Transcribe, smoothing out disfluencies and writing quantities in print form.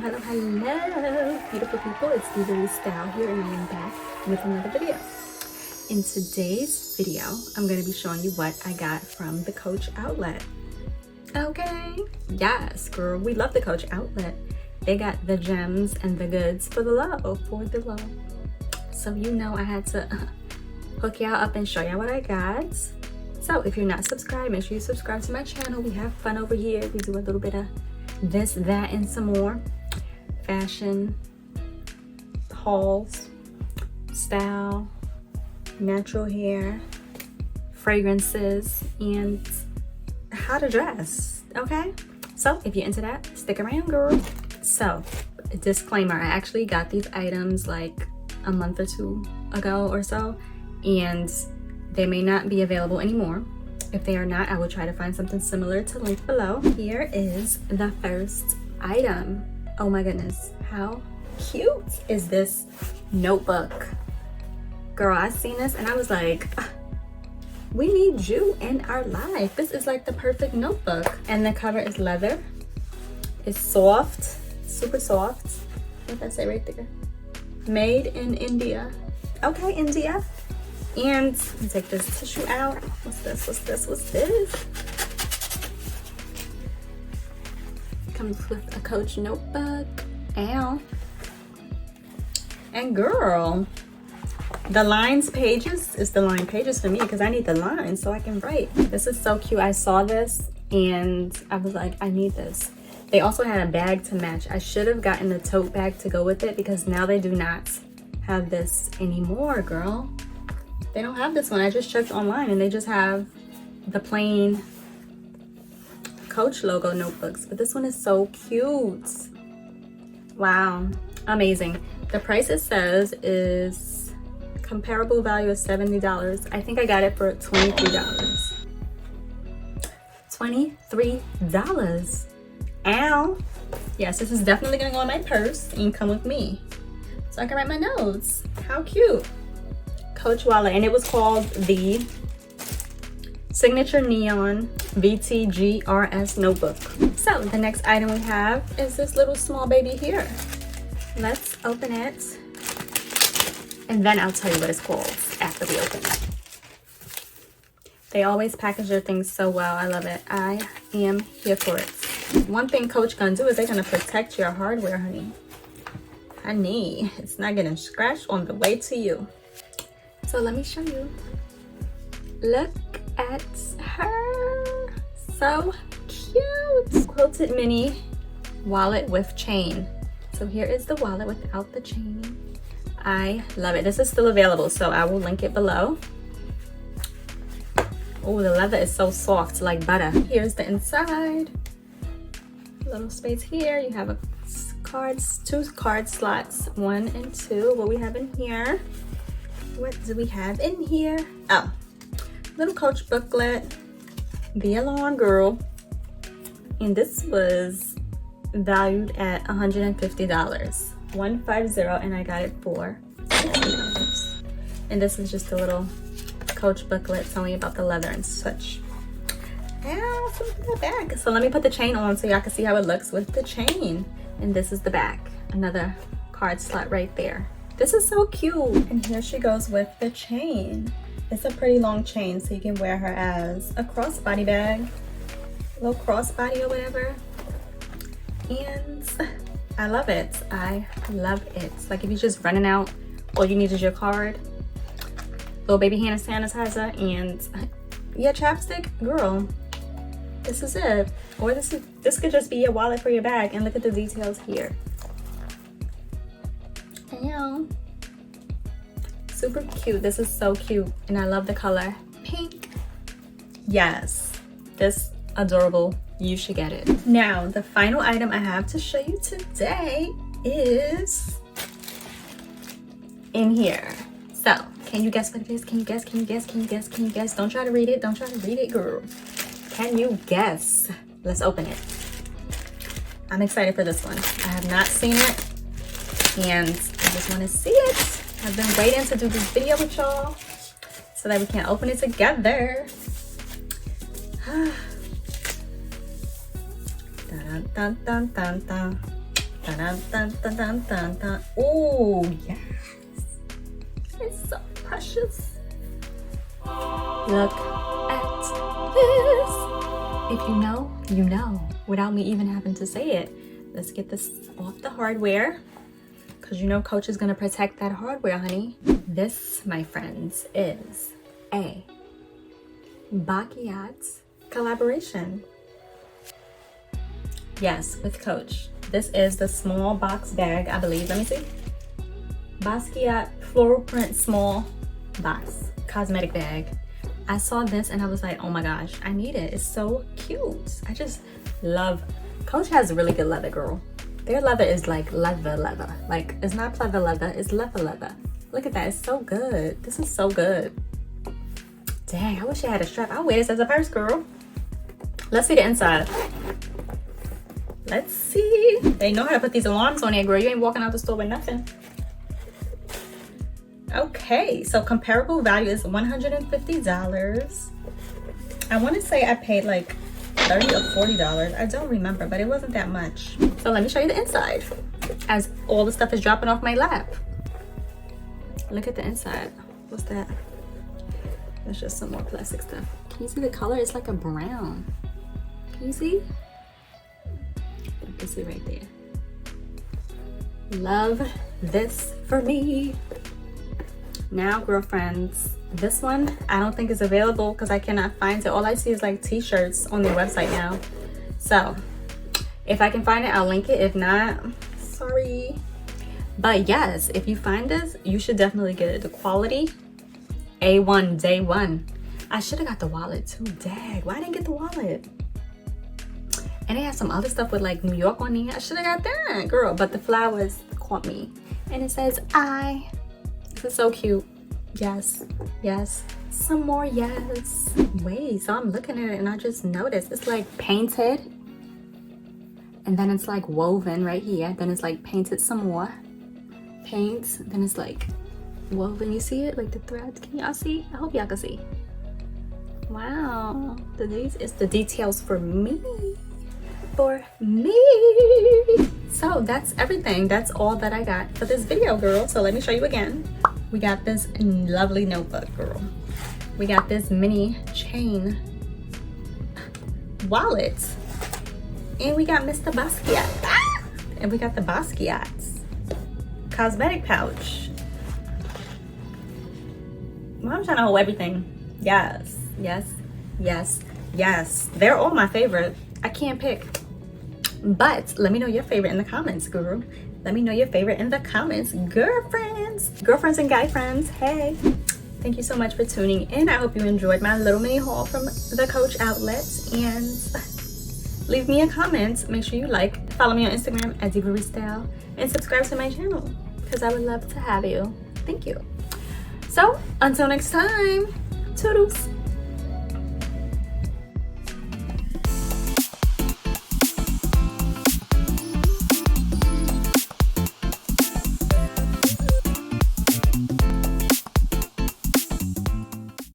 Hello, beautiful people. It's Diva Risse style here, and I am back with another video. In today's video, I'm going to be showing you what I got from the Coach outlet. Okay, yes, girl, we love the Coach outlet. They got the gems and the goods for the low, So you know I had to hook y'all up and show y'all what I got. So if you're not subscribed, make sure you subscribe to my channel. We have fun over here. We do a little bit of this, that, and some more. Fashion, hauls, style, natural hair, fragrances, and how to dress, okay? So if you're into that, stick around, girl. So, a disclaimer, I actually got these items like a month or two ago or so, and they may not be available anymore. If they are not, I will try to find something similar to link below. Here is the first item. Oh my goodness, how cute is this notebook? Girl, I seen this and I was like, we need you in our life. This is like the perfect notebook. And the cover is leather. It's soft, super soft. What did I say right there? Made in India. Okay, India. And let me take this tissue out. What's this? Comes with a Coach notebook. Ow. And girl, the lines pages is the line pages for me because I need the lines so I can write. This is so cute. I saw this and I was like, I need this. They also had a bag to match. I should have gotten the tote bag to go with it because now they do not have this anymore, girl. They don't have this one. I just checked online and they just have the plain Coach logo notebooks, but this one is so cute. Wow, amazing. The price it says is comparable value of $70. I think I got it for $23. $23. Ow. Yes, this is definitely gonna go in my purse and come with me so I can write my notes. How cute. Coach wallet, and it was called the Signature Neon VTGRS notebook. So the next item we have is this little small baby here. Let's open it and then I'll tell you what it's called after we open it. They always package their things so well. I love it. I am here for it. One thing Coach gonna do is they're gonna protect your hardware, honey. Honey, it's not getting scratched on the way to you. So let me show you. Look at her. So cute. Quilted mini wallet with chain. So here is the wallet without the chain. I love it. This is still available, so I will link it below. Oh, the leather is so soft, like butter. Here's the inside. Little space here. You have two card slots, 1 and 2. What we have in here? What do we have in here? Oh, little Coach booklet. Be alarm, girl. And this was valued at $150. $150, and I got it for $60. And this is just a little Coach booklet telling you about the leather and such. Ow, so look at that back. So let me put the chain on so y'all can see how it looks with the chain. And this is the back. Another card slot right there. This is so cute. And here she goes with the chain. It's a pretty long chain, so you can wear her as a crossbody bag, a little crossbody or whatever. And I love it. I love it. Like if you're just running out, all you need is your card, little baby hand sanitizer, and your chapstick, girl. This is it. Or this could just be your wallet for your bag. And look at the details here. Ow. Super cute. This is so cute, and I love the color pink. Yes, this adorable. You should get it. Now the final item I have to show you today is in here. So can you guess what it is? Can you guess? Can you guess? Can you guess? Can you guess? Don't try to read it. Don't try to read it, girl. Can you guess? Let's open it. I'm excited for this one. I have not seen it and I just want to see it. I've been waiting to do this video with y'all so that we can open it together. Dun, dun, dun, dun, dun. Dun, dun, dun, dun, dun, dun, dun. Oh, yes. It's so precious. Look at this. If you know, you know, without me even having to say it. Let's get this off the hardware, because you know Coach is gonna protect that hardware, honey. This, my friends, is a Basquiat collaboration. Yes, with Coach. This is the small box bag, I believe. Let me see. Basquiat floral print small box cosmetic bag. I saw this and I was like, oh my gosh, I need it. It's so cute. I just love. Coach has really good leather, girl. Their leather is like leather. Like, it's not pleather leather, it's leather. Look at that, it's so good. This is so good. Dang, I wish I had a strap. I'll wear this as a purse, girl. Let's see the inside. Let's see. They know how to put these alarms on there, girl. You ain't walking out the store with nothing. Okay, so comparable value is $150. I want to say I paid like $30 or $40. I don't remember, but it wasn't that much. So let me show you the inside as all the stuff is dropping off my lap. Look at the inside. What's that? That's just some more plastic stuff. Can you see the color? It's like a brown. Can you see? You can see right there. Love this for me. Now, girlfriends, this one I don't think is available because I cannot find it. All I see is like t-shirts on their website now. So if I can find it, I'll link it. If not, sorry. But yes, if you find this, you should definitely get it. The quality, A1, day one. I should have got the wallet too. Dang, why didn't I get the wallet? And they have some other stuff with like New York on there. I should have got that, girl. But the flowers caught me. And it says, This is so cute. Yes, yes. Some more yes. Wait, so I'm looking at it and I just noticed it's like painted. And then it's like woven right here. Then it's like painted some more. Paint. Then it's like woven. You see it? Like the threads. Can y'all see? I hope y'all can see. Wow. It's the details for me. For me. So that's everything. That's all that I got for this video, girl. So let me show you again. We got this lovely notebook, girl. We got this mini chain wallet. And we got Mr. Basquiat. And we got the Basquiat's cosmetic pouch. Well, I'm trying to hold everything. Yes, yes, yes, yes. They're all my favorite. I can't pick. But let me know your favorite in the comments, girl. Let me know your favorite in the comments, girlfriends and guy friends. Hey, thank you so much for tuning in. I hope you enjoyed my little mini haul from the Coach outlet, and leave me a comment. Make sure you like, follow me on Instagram at Diva Risse, and subscribe to my channel because I would love to have you. Thank you. So until next time, toodles.